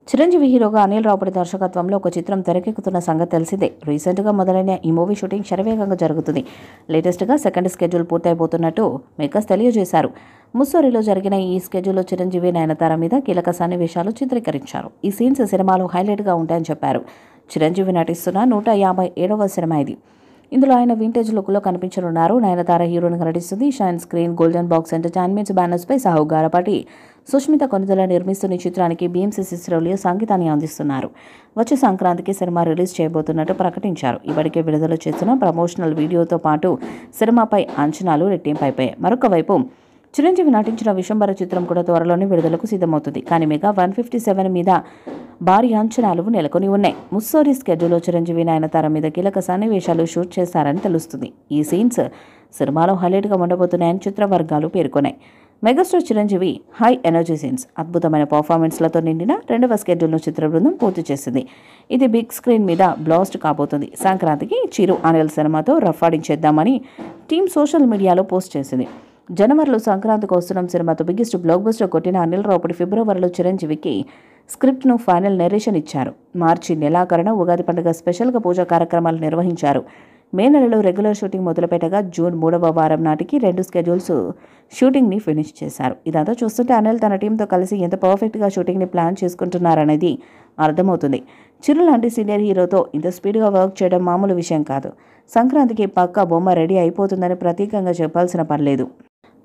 చిరంజీవి హీరోగా అనిల్ రావుపూడి దర్శకత్వంలో ఒక చిత్రం తెరకెక్కుతున్న సంగతి తెలిసిందే. రీసెంట్గా మొదలైన ఈ మూవీ షూటింగ్ శరవేగంగా జరుగుతుంది. లేటెస్ట్గా సెకండ్ స్కెడ్యూల్ పూర్తయిపోతున్నట్టు మేకర్స్ తెలియజేశారు. ముస్సోరిలో జరిగిన ఈ స్కెడ్యూల్లో చిరంజీవి, నయనతార మీద కీలక సన్నివేశాలు చిత్రీకరించారు. ఈ సీన్స్ సినిమాలో హైలైట్గా ఉంటాయని చెప్పారు. చిరంజీవి నటిస్తున్న 157వ సినిమా ఇది. ఇందులో ఆయన వింటేజ్ లుక్లో కనిపించనున్నారు. నయనతార హీరోయిన్గా నటిస్తుంది. Shine Screen, Golden Box Entertainments బ్యానర్స్పై సాహు గారపాటి, సుష్మిత కొనిదెల నిర్మిస్తున్న ఈ చిత్రానికి BMCC స్టూడియో సంగీతాన్ని అందిస్తున్నారు. వచ్చే సంక్రాంతికి సినిమా రిలీజ్ చేయబోతున్నట్టు ప్రకటించారు. ఇప్పటికే విడుదల చేసిన ప్రమోషనల్ వీడియోతో పాటు సినిమాపై అంచనాలు రెట్టింపైపోయాయి. మరొక వైపు చిరంజీవి నటించిన విశ్వంబర చిత్రం కూడా త్వరలోనే విడుదలకు సిద్ధమవుతుంది. కానీ మెగా 157 మీద భారీ అంచనాలు నెలకొని ఉన్నాయి. ముస్సోరి స్కెడ్యూల్లో చిరంజీవి, నయనతార మీద కీలక సన్నివేశాలు షూట్ చేశారని తెలుస్తుంది. ఈ సీన్స్ సినిమాలో హైలైట్గా ఉండబోతున్నాయని చిత్ర వర్గాలు పేర్కొన్నాయి. Megastar Chiranjeevi high energy scenes, అద్భుతమైన పర్ఫార్మెన్స్లతో నిండిన 2వ స్కెడ్యూల్ను చిత్ర బృందం పూర్తి చేసింది. ఇది బిగ్ స్క్రీన్ మీద బ్లాస్ట్ కాబోతుంది. సంక్రాంతికి చిరు అనిల్ సినిమాతో రఫాడించేద్దామని టీం సోషల్ మీడియాలో పోస్ట్ చేసింది. జనవరిలో సంక్రాంతికి వస్తున్న సినిమాతో బిగ్గెస్ట్ బ్లాక్ బస్టర్ కొట్టిన అనిల్ రావుపూడి ఫిబ్రవరిలో చిరంజీవికి స్క్రిప్ట్ను ఫైనల్ నెరేషన్ ఇచ్చారు. మార్చి నెలాఖరున ఉగాది పండుగ స్పెషల్గా పూజా కార్యక్రమాలు నిర్వహించారు. మే నెలలో రెగ్యులర్ షూటింగ్ మొదలుపెట్టగా జూన్ 3వ వారం నాటికి 2 స్కెడ్యూల్స్ షూటింగ్ని ఫినిష్ చేశారు. ఇదంతా చూస్తుంటే అనిల్ తన టీంతో కలిసి ఎంత పర్ఫెక్ట్గా షూటింగ్ని ప్లాన్ చేసుకుంటున్నారనేది అర్థమవుతుంది. చిరు లాంటి సీనియర్ హీరోతో ఇంత స్పీడ్గా వర్క్ చేయడం మామూలు విషయం కాదు. సంక్రాంతికి పక్కా బొమ్మ రెడీ అయిపోతుందని ప్రత్యేకంగా చెప్పాల్సిన పర్లేదు.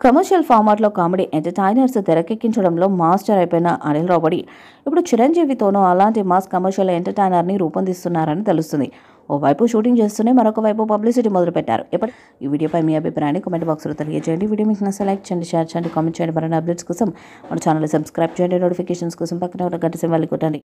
కమర్షియల్ ఫార్మాట్లో కామెడీ ఎంటర్టైనర్స్ తెరకెక్కించడంలో మాస్టర్ అయిపోయిన అనిల్ రావుపూడి ఇప్పుడు చిరంజీవితోనూ అలాంటి మాస్ కమర్షియల్ ఎంటర్టైనర్ని రూపొందిస్తున్నారని తెలుస్తుంది. ఓవైపు షూటింగ్ చేస్తూనే మరొక వైపు పబ్లిసిటీ మొదలుపెట్టారు. ఈ వీడియోపై మీ అభిప్రాయాన్ని కామెంట్ బాక్స్లో తెలియజేయండి. వీడియో మీకు నచ్చితే లైక్ చేయండి, షేర్ చేయండి, కామెంట్ చేయండి. మరిన్ని అప్డేట్స్ కోసం మన ఛానల్ సబ్స్క్రైబ్ చేయండి. నోటిఫికేషన్స్ కోసం పక్కన ఉన్న గంట సింబల్ని కొట్టండి.